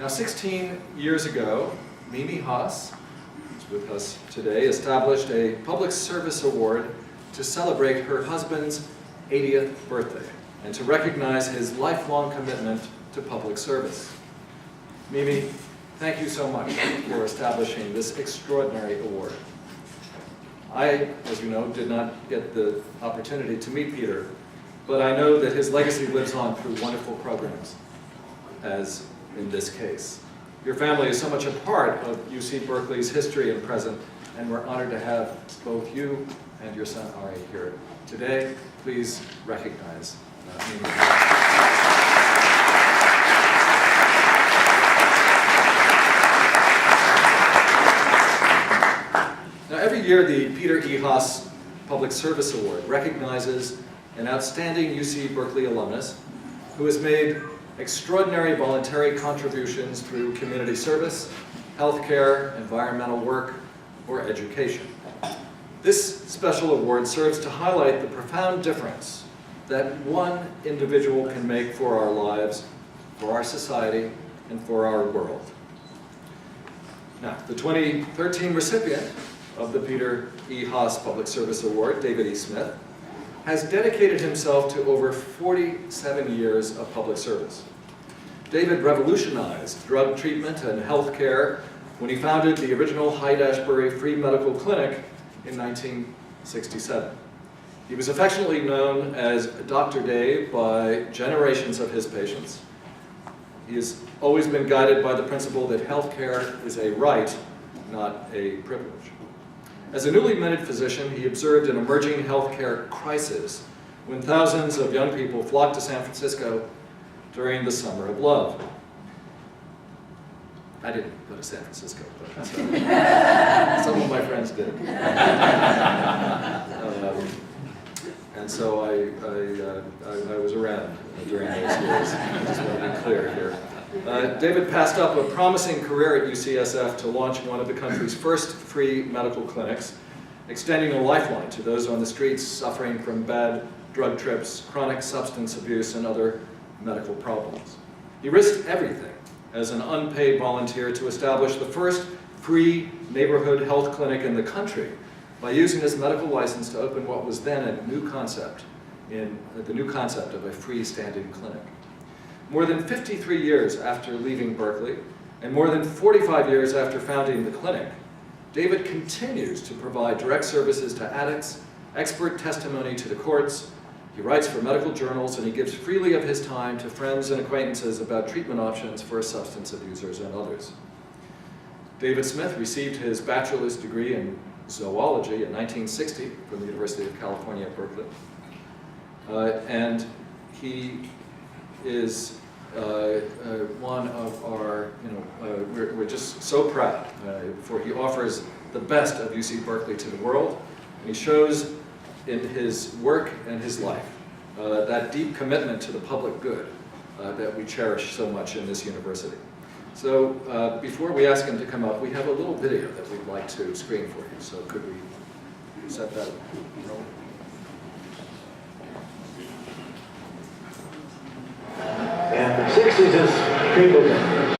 Now, 16 years ago, Mimi HAAS, who's with us today, established a public service award to celebrate her husband's 80th birthday and to recognize his lifelong commitment to public service. Mimi, thank you so much for establishing this extraordinary award. I, as you know, did not get the opportunity to meet Peter, but I know that his legacy lives on through wonderful programs, as in this case. Your family is so much a part of UC Berkeley's history and present, and we're honored to have both you and your son Ari here today. Please recognize Mimi. Now, every year the Peter E. HAAS Public Service Award recognizes an outstanding UC Berkeley alumnus who has made extraordinary voluntary contributions through community service, healthcare, environmental work, or education. This special award serves to highlight the profound difference that one individual can make for our lives, for our society, and for our world. Now, the 2013 recipient of the Peter E. HAAS Public Service Award, David E. Smith, has dedicated himself to over 47 years of public service. David revolutionized drug treatment and health care when he founded the original Hyde-Ashbury Free Medical Clinic in 1967. He was affectionately known as Dr. Dave by generations of his patients. He has always been guided by the principle that health care is a right, not a privilege. As a newly minted physician, he observed an emerging healthcare crisis when thousands of young people flocked to San Francisco during the Summer of Love. I didn't go to San Francisco, but some of my friends did. And so I was around during those years. I just want to be clear here. David passed up a promising career at UCSF to launch one of the country's first free medical clinics, extending a lifeline to those on the streets suffering from bad drug trips, chronic substance abuse, and other medical problems. He risked everything as an unpaid volunteer to establish the first free neighborhood health clinic in the country by using his medical license to open what was then a new concept, the new concept of a freestanding clinic. More than 53 years after leaving Berkeley, and more than 45 years after founding the clinic, David continues to provide direct services to addicts, expert testimony to the courts. He writes for medical journals, and he gives freely of his time to friends and acquaintances about treatment options for substance abusers and others. David Smith received his bachelor's degree in zoology in 1960 from the University of California at Berkeley. And he is one of our, we're just so proud, for he offers the best of UC Berkeley to the world, and he shows in his work and his life that deep commitment to the public good that we cherish so much in this university. So before we ask him to come up, we have a little video that we'd like to screen for you, so could we set that up? And the 60s is people